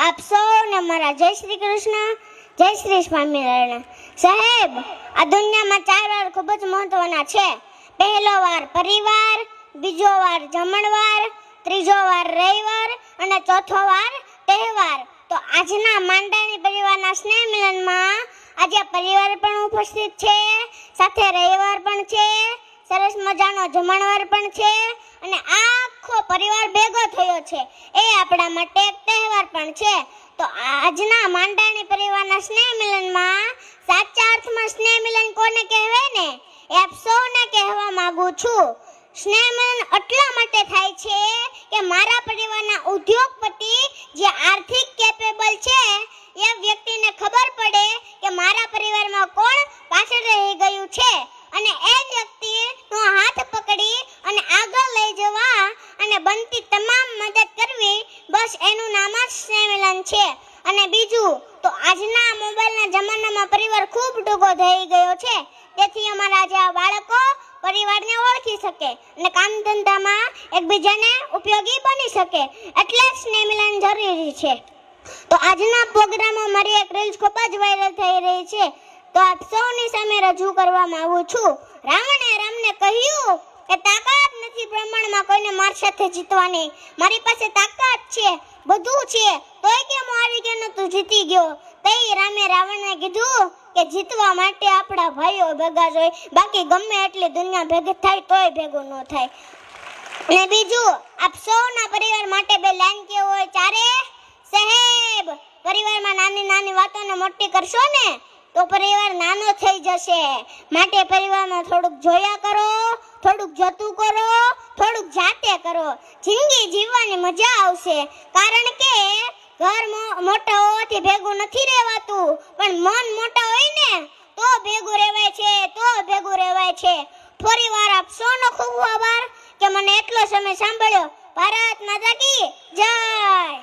આપ સૌને મારા જય શ્રી કૃષ્ણ, જય શ્રી સ્વામિનારાયણ. સાહેબ, આ દુનિયામાં 4 વાર ખૂબ જ મહત્વના છે. પહેલો વાર પરિવાર, બીજો વાર જમણવાર, ત્રીજો વાર રવિવાર અને ચોથો વાર તહેવાર. તો આજના માંડાની પરિવારના સ્નેહ મિલનમાં આજે પરિવાર પણ ઉપસ્થિત છે, સાથે રવિવાર પણ છે, સરસ મજાનો જમણવાર પણ છે અને આખો પરિવાર ભેગો થયો છે. એ આપણા માટે એક તહેવાર પણ છે. તો આજના માંડાની પરિવારના સ્નેહ મિલનમાં સાચા અર્થમાં સ્નેહ મિલન કોને કહેવાય ને, એ આપ સૌને કહેવા માંગુ છું. સ્નેહ મિલન એટલા માટે થાય છે કે મારા પરિવારના ઉદ્યોગપતિ જે આર્થિક કેપેબલ છે એ વ્યક્તિને ખબર પડે કે મારા પરિવારમાં કોણ પાછળ રહી ગયું છે અને એ વ્યક્તિનો હાથ પકડી અને આગળ લઈ જવા અને બનતી તમામ મદદ કરવી, બસ એનું નામ જ સ્નેહ મિલન છે. અને બીજું તો આજના મોબાઈલના જમાનામાં પરિવાર ખૂબ ટૂંકો થઈ ગયો છે, તેથી અમારા જેવા બાળકો પરિવારને ઓળખી શકે અને કામ ધંધામાં એકબીજાને ઉપયોગી બની શકે, એટલે સ્નેહ મિલન જરૂરી છે. તો આજના પ્રોગ્રામમાં મારી એક રીલ્સ ખૂબ જ વાયરલ થઈ રહી છે, તો આપ સૌની સામે રજૂ કરવા માંગુ છું. રાવણે રામને કહ્યું કે તાકાત નથી પ્રમાણમાં કોઈને માર સાથે જીતવાની, મારી પાસે તાકાત છે, બધું છે, તોય કેમ હારી ગયો ને તું જીતી ગયો. તઈ રામે રાવણને કીધું કે જીતવા માટે આપણા ભાઈઓ ભેગા જોઈએ, બાકી ગમે એટલી દુનિયા ભેગી થાય તોય ભેગું ન થાય. અને બીજું, આપ સૌના પરિવાર માટે 2 લાઈન કેવું હોય ચારે સાહેબ, પરિવારમાં નાની નાની વાતોને મોટી કરશો ને તો પરિવાર નાનો થઈ જશે, માટે પરિવારમાં થોડુંક જોયા કરો, થોડુંક જતું કરો, થોડુંક જાતે કરો, જિંદગી જીવવાની મજા આવશે. કારણ કે ઘર મોટા હોવાથી ભેગું નથી રહેવાતું, પણ મન મોટા હોય ને તો ભેગું રહેવાય છે, તો ભેગું રહેવાય છે. ફરી વાર આપ સૌનો ખૂબ આભાર કે મને એટલો સમય સાંભળ્યો. ભારત માતા કી જય.